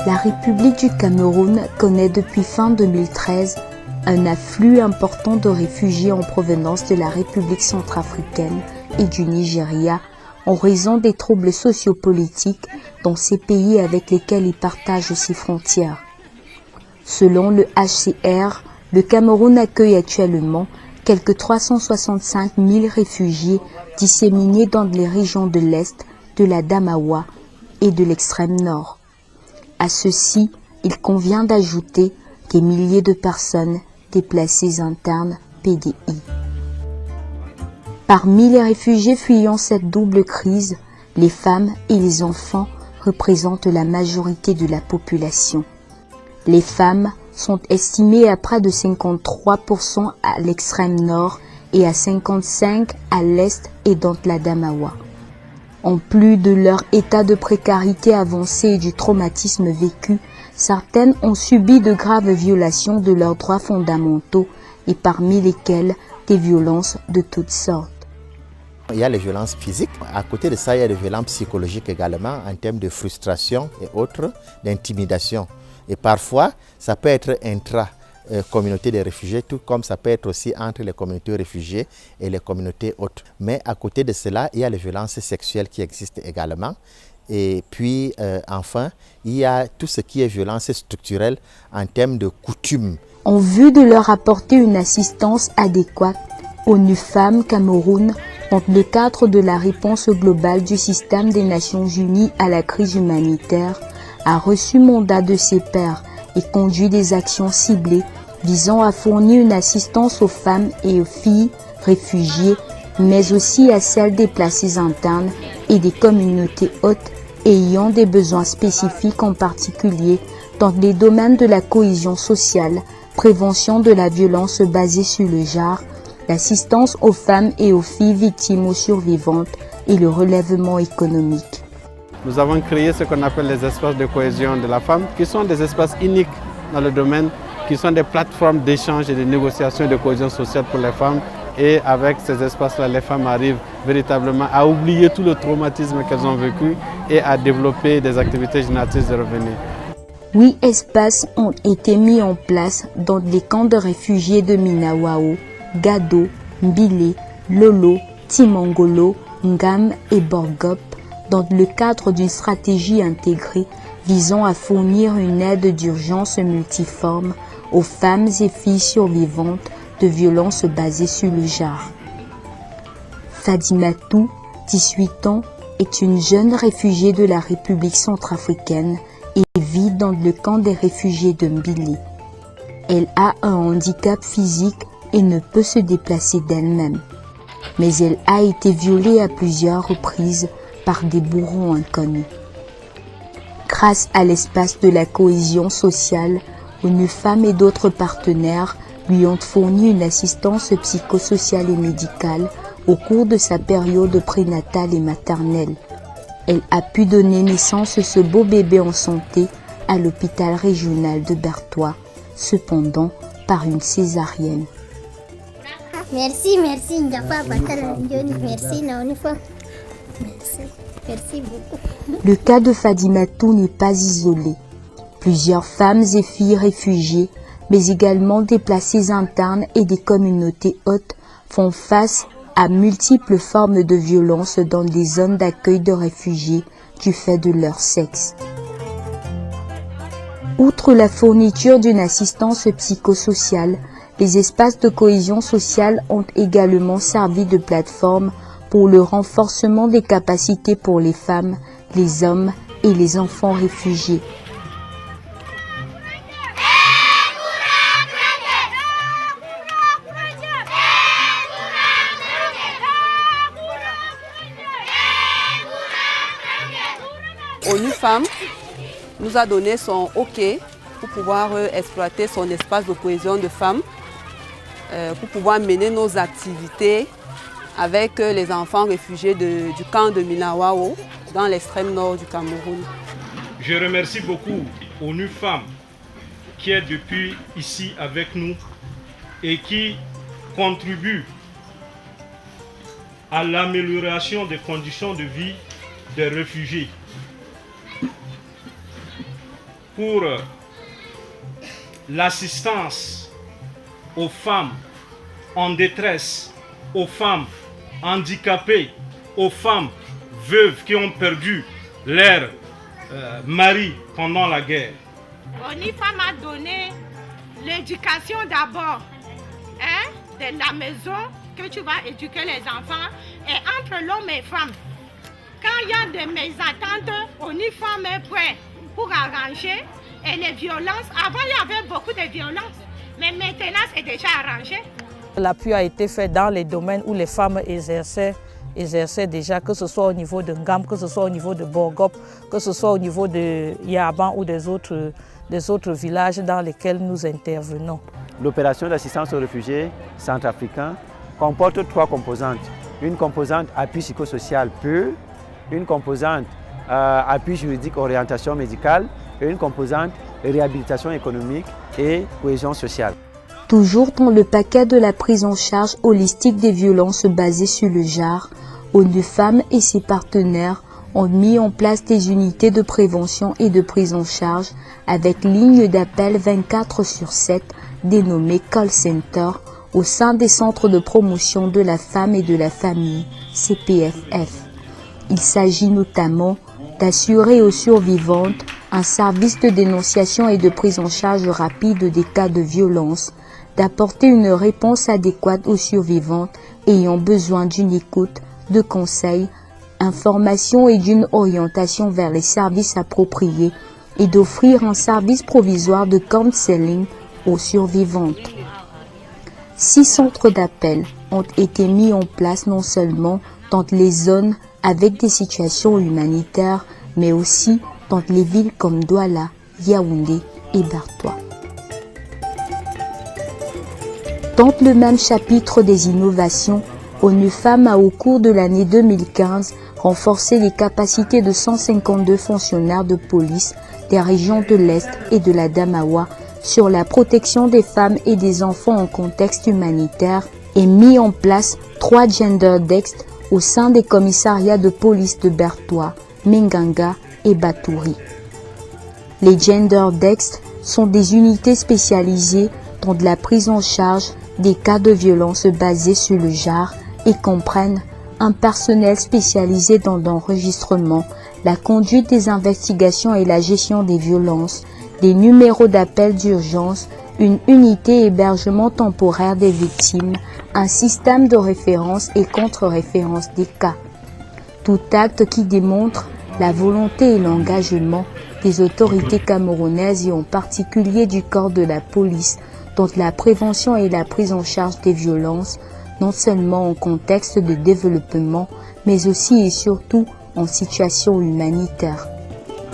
La République du Cameroun connaît depuis fin 2013 un afflux important de réfugiés en provenance de la République centrafricaine et du Nigeria en raison des troubles sociopolitiques dans ces pays avec lesquels il partage ses frontières. Selon le HCR, le Cameroun accueille actuellement quelques 365 000 réfugiés disséminés dans les régions de l'Est, de la Damawa et de l'extrême nord. À ceci, il convient d'ajouter des milliers de personnes déplacées internes PDI. Parmi les réfugiés fuyant cette double crise, les femmes et les enfants représentent la majorité de la population. Les femmes sont estimées à près de 53% à l'extrême nord et à 55% à l'est et dans la Damawa. En plus de leur état de précarité avancée et du traumatisme vécu, certaines ont subi de graves violations de leurs droits fondamentaux et parmi lesquelles des violences de toutes sortes. Il y a les violences physiques. À côté de ça, il y a les violences psychologiques également en termes de frustration et autres, d'intimidation. Et parfois, ça peut être intra-communauté des réfugiés, tout comme ça peut être aussi entre les communautés réfugiées et les communautés autres. Mais à côté de cela, il y a les violences sexuelles qui existent également. Et puis, enfin, il y a tout ce qui est violence structurelle en termes de coutumes. En vue de leur apporter une assistance adéquate, ONU Femmes Cameroun, dans le cadre de la réponse globale du système des Nations Unies à la crise humanitaire, a reçu mandat de ses pairs et conduit des actions ciblées visant à fournir une assistance aux femmes et aux filles réfugiées, mais aussi à celles déplacées internes et des communautés hautes ayant des besoins spécifiques, en particulier dans les domaines de la cohésion sociale, prévention de la violence basée sur le genre, l'assistance aux femmes et aux filles victimes ou survivantes et le relèvement économique. Nous avons créé ce qu'on appelle les espaces de cohésion de la femme, qui sont des espaces uniques dans le domaine, qui sont des plateformes d'échange et de négociation et de cohésion sociale pour les femmes. Et avec ces espaces-là, les femmes arrivent véritablement à oublier tout le traumatisme qu'elles ont vécu et à développer des activités génératrices de revenus. 8 espaces ont été mis en place dans les camps de réfugiés de Minawao, Gado, Mbile, Lolo, Timongolo, Ngam et Borgop, dans le cadre d'une stratégie intégrée visant à fournir une aide d'urgence multiforme aux femmes et filles survivantes de violences basées sur le genre. Fadimatou, 18 ans, est une jeune réfugiée de la République centrafricaine et vit dans le camp des réfugiés de Mbile. Elle a un handicap physique et ne peut se déplacer d'elle-même. Mais elle a été violée à plusieurs reprises par des bourreaux inconnus. Grâce à l'espace de la cohésion sociale, ONU Femmes et d'autres partenaires lui ont fourni une assistance psychosociale et médicale au cours de sa période prénatale et maternelle. Elle a pu donner naissance à ce beau bébé en santé à l'hôpital régional de Bertois, cependant par une césarienne. Merci, merci, merci beaucoup. Le cas de Fadimatou n'est pas isolé. Plusieurs femmes et filles réfugiées, mais également déplacées internes et des communautés hautes, font face à multiples formes de violence dans les zones d'accueil de réfugiés du fait de leur sexe. Outre la fourniture d'une assistance psychosociale, les espaces de cohésion sociale ont également servi de plateforme pour le renforcement des capacités pour les femmes, les hommes et les enfants réfugiés. ONU Femmes nous a donné son OK pour pouvoir exploiter son espace de cohésion de femmes, pour pouvoir mener nos activités avec les enfants réfugiés du camp de Minawao dans l'extrême nord du Cameroun. Je remercie beaucoup ONU Femmes qui est depuis ici avec nous et qui contribue à l'amélioration des conditions de vie des réfugiés. pour l'assistance aux femmes en détresse, aux femmes handicapées, aux femmes veuves qui ont perdu leur mari pendant la guerre. ONIFAM a donné l'éducation d'abord, hein, de la maison, que tu vas éduquer les enfants, et entre l'homme et femme. Quand il y a de mésattentes, ONIFAM est prêt pour arranger. Et les violences, avant il y avait beaucoup de violences, mais maintenant c'est déjà arrangé. L'appui a été fait dans les domaines où les femmes exerçaient déjà, que ce soit au niveau de Ngam, que ce soit au niveau de Borgop, que ce soit au niveau de Yaban ou des autres villages dans lesquels nous intervenons. L'opération d'assistance aux réfugiés centrafricains comporte 3 composantes. Une composante appui psychosocial pur, une composante appui juridique orientation médicale et une composante réhabilitation économique et cohésion sociale. Toujours dans le paquet de la prise en charge holistique des violences basées sur le genre, ONU-FEMmes et ses partenaires ont mis en place des unités de prévention et de prise en charge avec ligne d'appel 24/7 dénommée Call Center au sein des centres de promotion de la femme et de la famille, CPFF. Il s'agit notamment d'assurer aux survivantes un service de dénonciation et de prise en charge rapide des cas de violence, d'apporter une réponse adéquate aux survivantes ayant besoin d'une écoute, de conseils, informations et d'une orientation vers les services appropriés et d'offrir un service provisoire de counseling aux survivantes. 6 centres d'appel ont été mis en place non seulement dans les zones avec des situations humanitaires, mais aussi dans les villes comme Douala, Yaoundé et Bertoua. Dans le même chapitre des innovations, ONU-FEMmes a au cours de l'année 2015 renforcé les capacités de 152 fonctionnaires de police des régions de l'Est et de la Damawa sur la protection des femmes et des enfants en contexte humanitaire et mis en place 3 gender desks au sein des commissariats de police de Bertoua, Menganga et Batouri. Les gender desks sont des unités spécialisées dans la prise en charge des cas de violence basés sur le genre et comprennent un personnel spécialisé dans l'enregistrement, la conduite des investigations et la gestion des violences, des numéros d'appel d'urgence, une unité hébergement temporaire des victimes, un système de référence et contre-référence des cas. Tout acte qui démontre la volonté et l'engagement des autorités camerounaises et en particulier du corps de la police dans la prévention et la prise en charge des violences, non seulement en contexte de développement, mais aussi et surtout en situation humanitaire.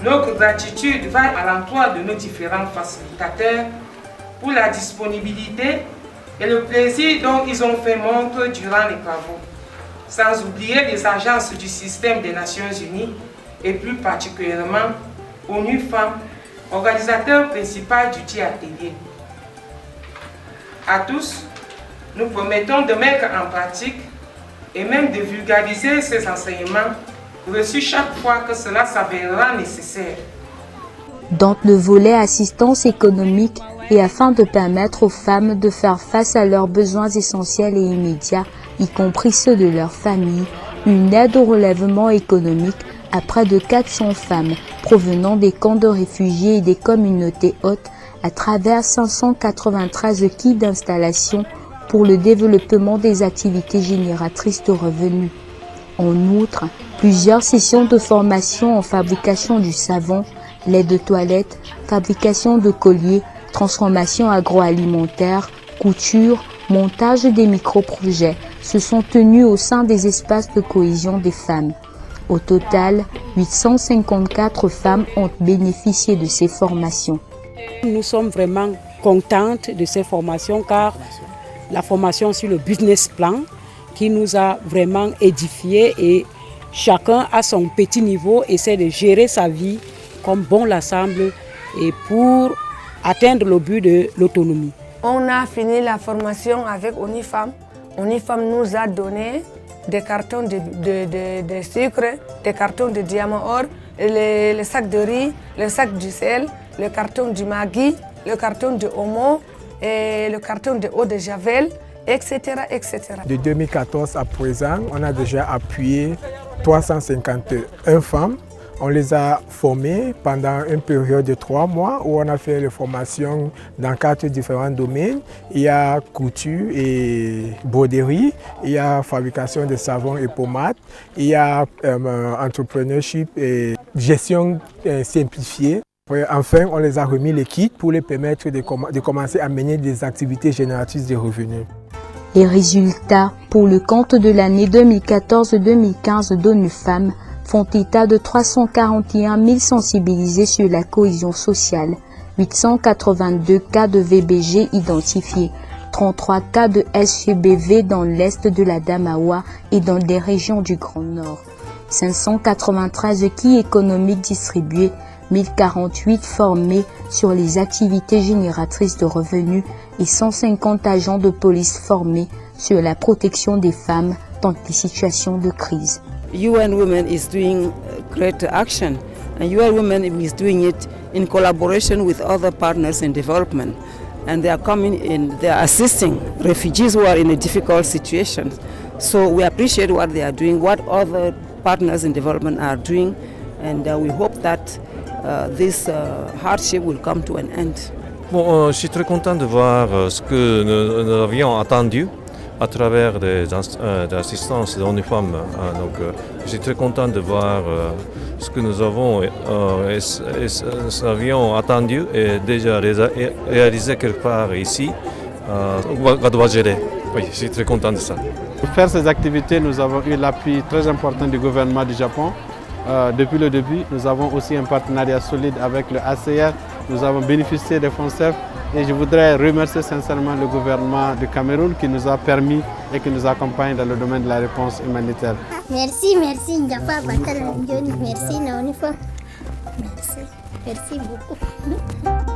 Notre gratitude va à l'endroit de nos différents facilitateurs pour la disponibilité et le plaisir dont ils ont fait montre durant les travaux, sans oublier les agences du système des Nations Unies et plus particulièrement ONU-FEMmes, organisateur principal du dit atelier. À tous, nous promettons de mettre en pratique et même de vulgariser ces enseignements reçus chaque fois que cela s'avérera nécessaire. Dans le volet assistance économique et afin de permettre aux femmes de faire face à leurs besoins essentiels et immédiats, y compris ceux de leur famille, une aide au relèvement économique à près de 400 femmes provenant des camps de réfugiés et des communautés hôtes à travers 593 kits d'installation pour le développement des activités génératrices de revenus. En outre, plusieurs sessions de formation en fabrication du savon, lait de toilette, fabrication de colliers, transformation agroalimentaire, couture, montage des micro-projets se sont tenues au sein des espaces de cohésion des femmes. Au total, 854 femmes ont bénéficié de ces formations. Nous sommes vraiment contentes de ces formations car la formation sur le business plan qui nous a vraiment édifiés et chacun à son petit niveau essaie de gérer sa vie comme bon la semble et pour atteindre le but de l'autonomie. On a fini la formation avec ONU-FEMmes. ONU-FEMmes nous a donné des cartons de sucre, des cartons de diamant or, les sacs de riz, les sacs du sel le carton du Maggi, le carton de Omo, et le carton de eau de Javel, etc., etc. De 2014 à présent, on a déjà appuyé 351 femmes. On les a formées pendant une période de 3 mois où on a fait les formations dans 4 différents domaines. Il y a couture et broderie, il y a fabrication de savons et pommades, il y a entrepreneurship et gestion simplifiée. Enfin, on les a remis les kits pour les permettre de commencer à mener des activités génératrices de revenus. Les résultats pour le compte de l'année 2014-2015 d'ONU Femmes font état de 341 000 sensibilisés sur la cohésion sociale, 882 cas de VBG identifiés, 33 cas de SEBV dans l'est de la Damawa et dans des régions du Grand Nord, 593 kits économiques distribués, 1048 formés sur les activités génératrices de revenus et 150 agents de police formés sur la protection des femmes dans les situations de crise. UN Women is doing great action, and UN Women is doing it in collaboration with other partners in development, and they are coming in, they are assisting refugees who are in a difficult situation. So we appreciate what they are doing, what other partners in development are doing, and we hope that this hardship will come to an end. Bon, je suis très content de voir ce que nous avions attendu à travers des assistances d'ONU Femmes. Donc, je suis très content de voir ce que nous avions attendu et déjà réalisé quelque part ici, à Douadjéré. Oui, je suis très content de ça. Pour faire ces activités, nous avons eu l'appui très important du gouvernement du Japon. Depuis le début, nous avons aussi un partenariat solide avec le ACR. Nous avons bénéficié des fonds CEF et je voudrais remercier sincèrement le gouvernement du Cameroun qui nous a permis et qui nous accompagne dans le domaine de la réponse humanitaire. Merci, merci Ndiafa Batal Ndioni, merci Naonifa. Merci beaucoup.